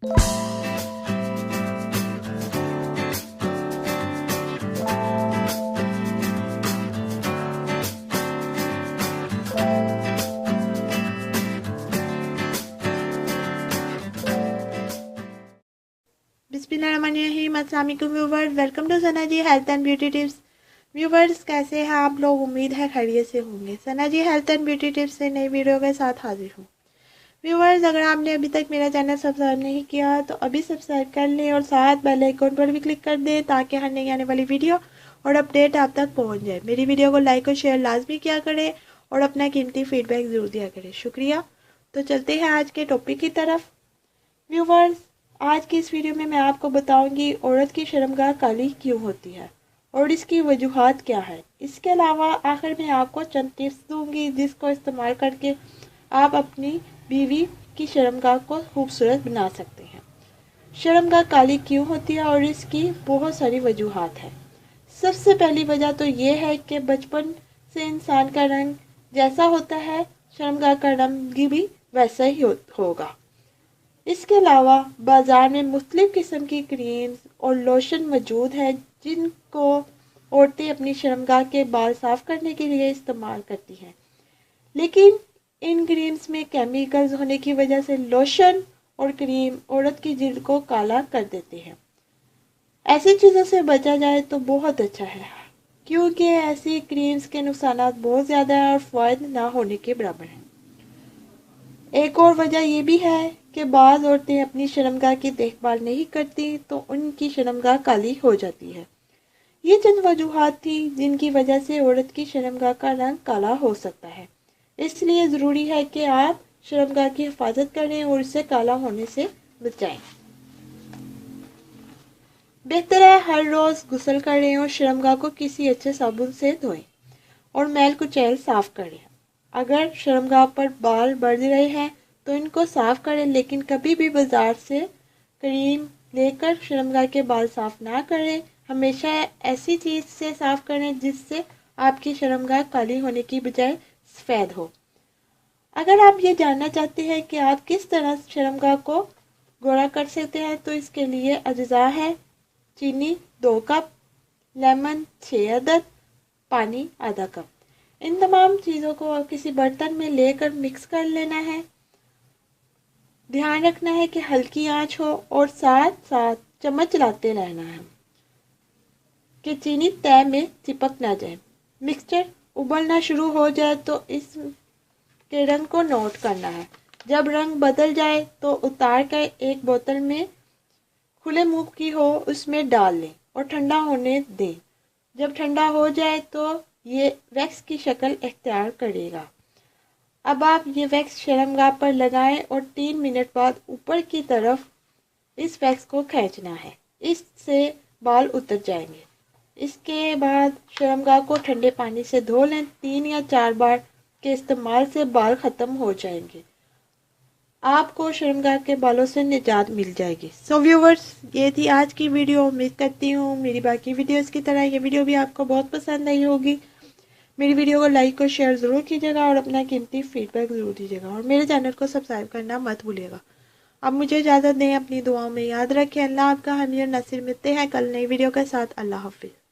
बिस्मिल्लाहिर्रहमानिर्रहीम। अस्सलाम वालेकुम viewers, welcome to Sana ji health and beauty tips. Viewers, कैसे हैं आप लोग? उम्मीद है खैरियत से होंगे। Sana ji health and beauty tips से नई वीडियो के साथ हाजिर हूँ। व्यूवर्स, अगर आपने अभी तक मेरा चैनल सब्सक्राइब नहीं किया तो अभी सब्सक्राइब कर लें और साथ बेल आइकन पर भी क्लिक कर दें ताकि हर नई आने वाली वीडियो और अपडेट आप तक पहुँच जाए। मेरी वीडियो को लाइक और शेयर लाजमी किया करें और अपना कीमती फीडबैक ज़रूर दिया करें। शुक्रिया। तो चलते हैं आज के टॉपिक की तरफ। व्यूवर्स, आज की इस वीडियो में मैं आपको बताऊंगी औरत की शर्मगाह काली क्यों होती है और इसकी वजूहात क्या है। इसके अलावा आखिर में आपको चंद टिप्स दूंगी जिसको इस्तेमाल करके आप अपनी बीवी की शर्मगाह को खूबसूरत बना सकते हैं। शर्मगाह काली क्यों होती है और इसकी बहुत सारी वजूहात है। सबसे पहली वजह तो ये है कि बचपन से इंसान का रंग जैसा होता है, शर्मगाह का रंग भी वैसा ही होगा। इसके अलावा बाज़ार में मुख्तलिफ़ किस्म की क्रीम्स और लोशन मौजूद है जिनको औरतें अपनी शर्मगाह के बाल साफ़ करने के लिए इस्तेमाल करती हैं, लेकिन इन क्रीम्स में केमिकल्स होने की वजह से लोशन और क्रीम औरत की जिल्द को काला कर देते हैं। ऐसी चीज़ों से बचा जाए तो बहुत अच्छा है, क्योंकि ऐसी क्रीम्स के नुकसान बहुत ज़्यादा हैं और फ़ायदे ना होने के बराबर हैं। एक और वजह यह भी है कि बाज़ औरतें अपनी शर्मगाह की देखभाल नहीं करती तो उनकी शर्मगाह काली हो जाती है। ये चंद वजूहात थी जिनकी वजह से औरत की शर्मगाह का रंग काला हो सकता है। इसलिए ज़रूरी है कि आप शर्मगाह की हिफाजत करें और इसे काला होने से बचाएं। बेहतर है हर रोज़ गुस्ल करें और शर्मगाह को किसी अच्छे साबुन से धोएं और मैल कुचैल साफ़ करें। अगर शर्मगाह पर बाल बढ़ रहे हैं तो इनको साफ़ करें, लेकिन कभी भी बाज़ार से क्रीम लेकर शर्मगाह के बाल साफ़ ना करें। हमेशा ऐसी चीज़ से साफ़ करें जिससे आपकी शर्मगाह काली होने की बजाय सफ़ेद हो। अगर आप ये जानना चाहते हैं कि आप किस तरह शर्मगाह को गोरा कर सकते हैं तो इसके लिए अज्जा है: चीनी 2 कप, लेमन 6 अदद, पानी आधा कप। इन तमाम चीज़ों को किसी बर्तन में लेकर मिक्स कर लेना है। ध्यान रखना है कि हल्की आंच हो और साथ साथ चम्मच चलाते रहना है कि चीनी तय में चिपक ना जाए। मिक्सचर उबलना शुरू हो जाए तो इसके रंग को नोट करना है। जब रंग बदल जाए तो उतार कर एक बोतल में खुले मुंह की हो उसमें डाल लें और ठंडा होने दें। जब ठंडा हो जाए तो ये वैक्स की शक्ल इख्तियार करेगा। अब आप ये वैक्स शर्मगाह पर लगाएं और 3 मिनट बाद ऊपर की तरफ इस वैक्स को खींचना है। इससे बाल उतर जाएंगे। इसके बाद शर्मगाह को ठंडे पानी से धो लें। 3 या 4 बार के इस्तेमाल से बाल ख़त्म हो जाएंगे। आपको शर्मगाह के बालों से निजात मिल जाएगी। सो व्यूवर्स, ये थी आज की वीडियो। उम्मीद करती हूँ मेरी बाकी वीडियोस की तरह ये वीडियो भी आपको बहुत पसंद आई होगी। मेरी वीडियो को लाइक और शेयर ज़रूर कीजिएगा और अपना कीमती फीडबैक ज़रूर दीजिएगा और मेरे चैनल को सब्सक्राइब करना मत भूलिएगा। अब मुझे इजाज़त दें, अपनी दुआओं में याद रखें। अल्लाह आपका हमीर नसीर। मिलते हैं कल नई वीडियो के साथ। अल्लाह हाफिज़।